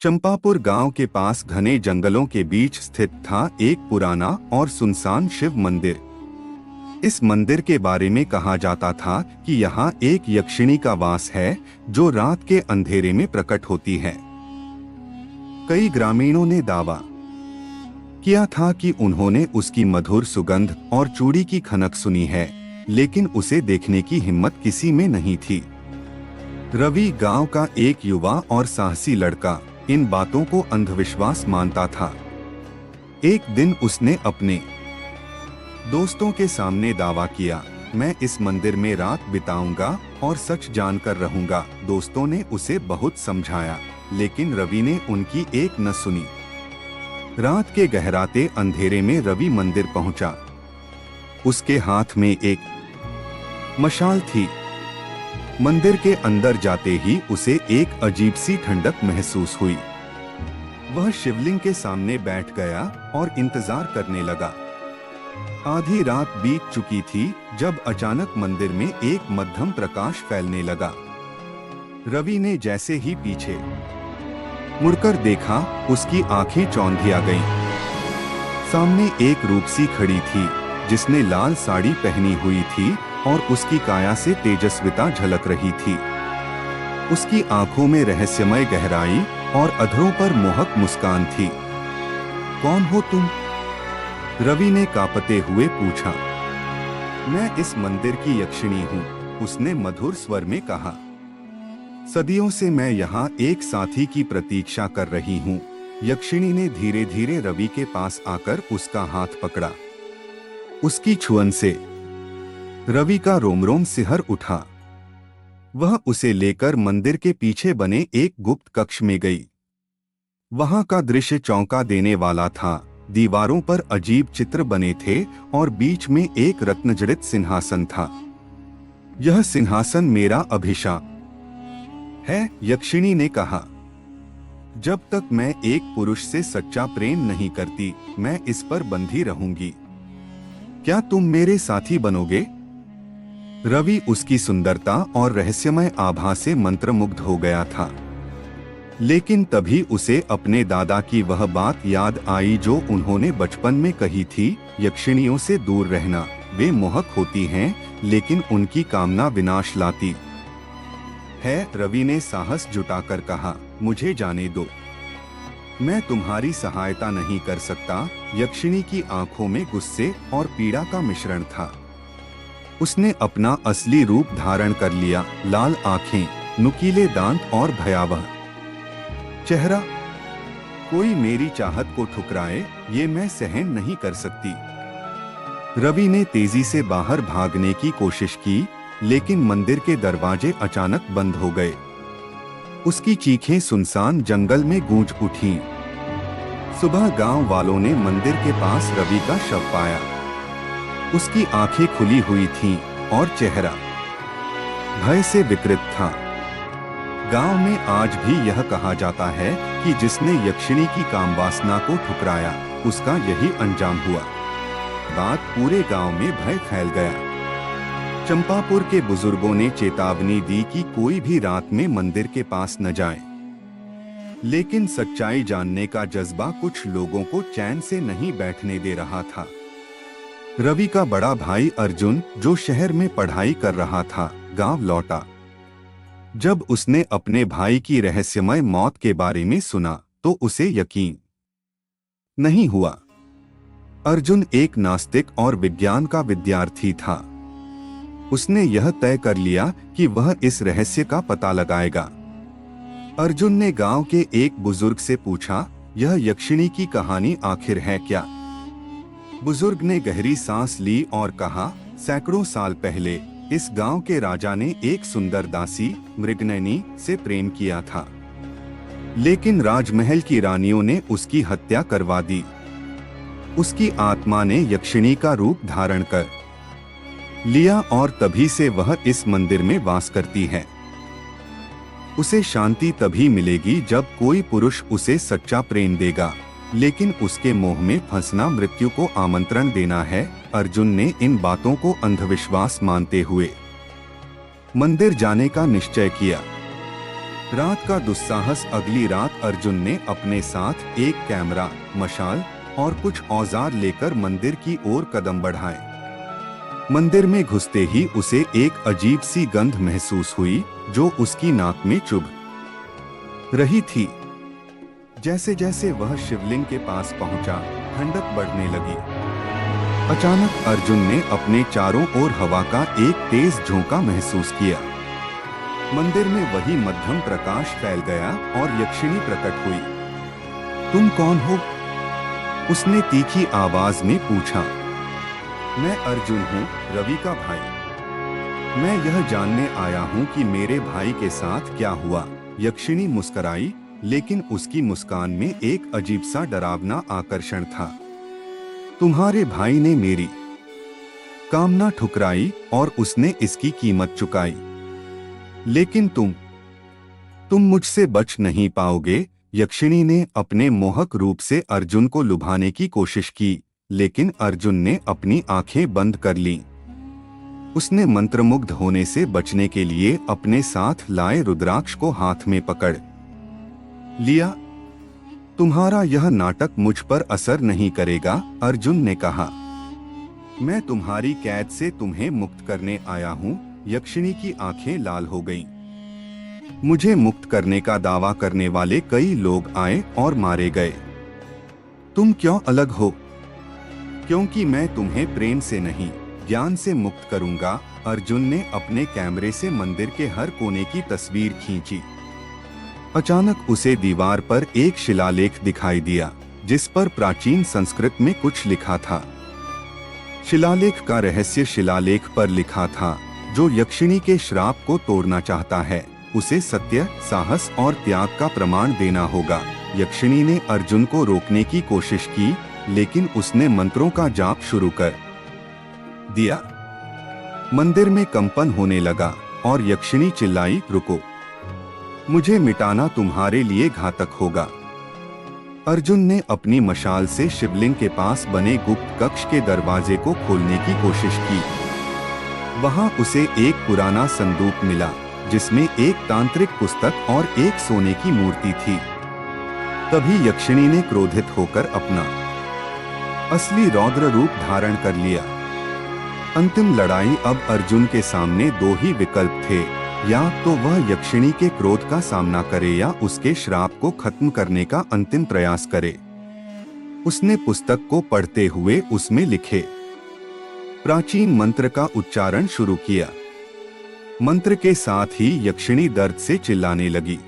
चंपापुर गांव के पास घने जंगलों के बीच स्थित था एक पुराना और सुनसान शिव मंदिर। इस मंदिर के बारे में कहा जाता था कि यहाँ एक यक्षिणी का वास है जो रात के अंधेरे में प्रकट होती है। कई ग्रामीणों ने दावा किया था कि उन्होंने उसकी मधुर सुगंध और चूड़ी की खनक सुनी है, लेकिन उसे देखने की हिम्मत किसी में नहीं थी। रवि गांव का एक युवा और साहसी लड़का इन बातों को अंधविश्वास मानता था। एक दिन उसने अपने दोस्तों के सामने दावा किया, मैं इस मंदिर में रात बिताऊंगा और सच जानकर रहूंगा। दोस्तों ने उसे बहुत समझाया, लेकिन रवि ने उनकी एक न सुनी। रात के गहराते अंधेरे में रवि मंदिर पहुंचा। उसके हाथ में एक मशाल थी। मंदिर के अंदर जाते ही उसे एक अजीब सी ठंडक महसूस हुई। वह शिवलिंग के सामने बैठ गया और इंतजार करने लगा। आधी रात बीत चुकी थी जब अचानक मंदिर में एक मध्यम प्रकाश फैलने लगा। रवि ने जैसे ही पीछे मुड़कर देखा, उसकी आंखें चौंधिया गईं। सामने एक रूपसी खड़ी थी जिसने लाल साड़ी पहनी हुई थी और उसकी काया से तेजस्विता झलक रही थी। उसकी आंखों में रहस्यमय गहराई और अधरों पर मोहक मुस्कान थी। कौन हो तुम? रवि ने कांपते हुए पूछा। मैं इस मंदिर की यक्षिणी हूँ, उसने मधुर स्वर में कहा। सदियों से मैं यहाँ एक साथी की प्रतीक्षा कर रही हूँ। यक्षिणी ने धीरे धीरे रवि के पास आकर उसका हाथ पकड़ा। उसकी छुअन से रवि का रोम रोम सिहर उठा। वह उसे लेकर मंदिर के पीछे बने एक गुप्त कक्ष में गई। वहां का दृश्य चौंका देने वाला था। दीवारों पर अजीब चित्र बने थे और बीच में एक रत्नजड़ित सिंहासन था। यह सिंहासन मेरा अभिशाप है, यक्षिणी ने कहा। जब तक मैं एक पुरुष से सच्चा प्रेम नहीं करती, मैं इस पर बंधी रहूंगी। क्या तुम मेरे साथी बनोगे? रवि उसकी सुंदरता और रहस्यमय आभा से मंत्रमुग्ध हो गया था। लेकिन तभी उसे अपने दादा की वह बात याद आई जो उन्होंने बचपन में कही थी, यक्षिणियों से दूर रहना। वे मोहक होती हैं, लेकिन उनकी कामना विनाश लाती है। रवि ने साहस जुटाकर कहा, मुझे जाने दो, मैं तुम्हारी सहायता नहीं कर सकता। यक्षिणी की आंखों में गुस्से और पीड़ा का मिश्रण था। उसने अपना असली रूप धारण कर लिया, लाल आंखें, नुकीले दांत और भयावह चेहरा। कोई मेरी चाहत को ठुकराए, ये मैं सहन नहीं कर सकती। रवि ने तेजी से बाहर भागने की कोशिश की, लेकिन मंदिर के दरवाजे अचानक बंद हो गए। उसकी चीखें सुनसान जंगल में गूंज उठीं। सुबह गांव वालों ने मंदिर के पास रवि का शव पाया। उसकी आंखें खुली हुई थीं और चेहरा भय से विकृत था। गांव में आज भी यह कहा जाता है कि जिसने यक्षिणी की कामवासना को ठुकराया, उसका यही अंजाम हुआ। बात पूरे गांव में भय फैल गया। चंपापुर के बुजुर्गों ने चेतावनी दी कि कोई भी रात में मंदिर के पास न जाए। लेकिन सच्चाई जानने का जज्बा कुछ लोगों को चैन से नहीं बैठने दे रहा था। रवि का बड़ा भाई अर्जुन, जो शहर में पढ़ाई कर रहा था, गांव लौटा। जब उसने अपने भाई की रहस्यमय मौत के बारे में सुना तो उसे यकीन नहीं हुआ। अर्जुन एक नास्तिक और विज्ञान का विद्यार्थी था। उसने यह तय कर लिया कि वह इस रहस्य का पता लगाएगा। अर्जुन ने गांव के एक बुजुर्ग से पूछा, यह यक्षिणी की कहानी आखिर है क्या? बुजुर्ग ने गहरी सांस ली और कहा, सैकड़ों साल पहले इस गांव के राजा ने एक सुंदर दासी मृगनयनी से प्रेम किया था, लेकिन राजमहल की रानियों ने उसकी हत्या करवा दी। उसकी आत्मा ने यक्षिणी का रूप धारण कर लिया और तभी से वह इस मंदिर में वास करती है। उसे शांति तभी मिलेगी जब कोई पुरुष उसे सच्चा प्रेम देगा, लेकिन उसके मोह में फंसना मृत्यु को आमंत्रण देना है। अर्जुन ने इन बातों को अंधविश्वास मानते हुए मंदिर जाने का निश्चय किया। रात का दुस्साहस। अगली रात अर्जुन ने अपने साथ एक कैमरा, मशाल और कुछ औजार लेकर मंदिर की ओर कदम बढ़ाए। मंदिर में घुसते ही उसे एक अजीब सी गंध महसूस हुई जो उसकी नाक में चुभ रही थी। जैसे जैसे वह शिवलिंग के पास पहुंचा, ठंडक बढ़ने लगी। अचानक अर्जुन ने अपने चारों ओर हवा का एक तेज झोंका महसूस किया। मंदिर में वही मध्यम प्रकाश फैल गया और यक्षिणी प्रकट हुई। तुम कौन हो? उसने तीखी आवाज में पूछा। मैं अर्जुन हूँ, रवि का भाई। मैं यह जानने आया हूँ कि मेरे भाई के साथ क्या हुआ। यक्षिणी मुस्कुराई, लेकिन उसकी मुस्कान में एक अजीब सा डरावना आकर्षण था। तुम्हारे भाई ने मेरी कामना ठुकराई और उसने इसकी कीमत चुकाई। लेकिन तुम मुझसे बच नहीं पाओगे। यक्षिणी ने अपने मोहक रूप से अर्जुन को लुभाने की कोशिश की, लेकिन अर्जुन ने अपनी आंखें बंद कर लीं। उसने मंत्रमुग्ध होने से बचने के लिए अपने साथ लाए रुद्राक्ष को हाथ में पकड़ लिया। तुम्हारा यह नाटक मुझ पर असर नहीं करेगा, अर्जुन ने कहा। मैं तुम्हारी कैद से तुम्हें मुक्त करने आया हूँ। यक्षिणी की आंखें लाल हो गईं। मुझे मुक्त करने का दावा करने वाले कई लोग आए और मारे गए। तुम क्यों अलग हो? क्योंकि मैं तुम्हें प्रेम से नहीं, ज्ञान से मुक्त करूंगा। अर्जुन ने अपने कैमरे से मंदिर के हर कोने की तस्वीर खींची। अचानक उसे दीवार पर एक शिलालेख दिखाई दिया, जिस पर प्राचीन संस्कृत में कुछ लिखा था। शिलालेख का रहस्य शिलालेख पर लिखा था, जो यक्षिणी के श्राप को तोड़ना चाहता है, उसे सत्य, साहस और त्याग का प्रमाण देना होगा। यक्षिणी ने अर्जुन को रोकने की कोशिश की, लेकिन उसने मंत्रों का जाप शुरू कर दिया। मंदिर में कंपन होने लगा और यक्षिणी चिल्लाई, रुको, मुझे मिटाना तुम्हारे लिए घातक होगा। अर्जुन ने अपनी मशाल से शिवलिंग के पास बने गुप्त कक्ष के दरवाजे को खोलने की कोशिश की। वहां उसे एक पुराना संदूक मिला, जिसमें एक तांत्रिक पुस्तक और एक सोने की मूर्ति थी। तभी यक्षिणी ने क्रोधित होकर अपना असली रौद्र रूप धारण कर लिया। अंतिम लड़ाई। अब अर्जुन के सामने दो ही विकल्प थे, या तो वह यक्षिणी के क्रोध का सामना करे या उसके श्राप को खत्म करने का अंतिम प्रयास करे। उसने पुस्तक को पढ़ते हुए उसमें लिखे प्राचीन मंत्र का उच्चारण शुरू किया। मंत्र के साथ ही यक्षिणी दर्द से चिल्लाने लगी।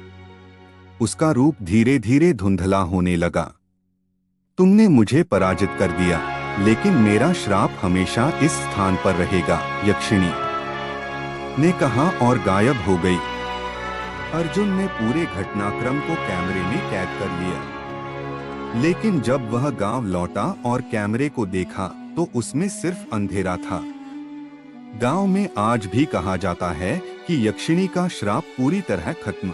उसका रूप धीरे धीरे धुंधला होने लगा। तुमने मुझे पराजित कर दिया, लेकिन मेरा श्राप हमेशा इस स्थान पर रहेगा, यक्षिणी ने कहा और गायब हो गई। अर्जुन ने पूरे घटनाक्रम को कैमरे में कैद कर लिया, लेकिन जब वह गांव लौटा और कैमरे को देखा तो उसमें सिर्फ अंधेरा था। गांव में आज भी कहा जाता है कि यक्षिणी का श्राप पूरी तरह खत्म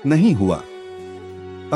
नहीं हुआ।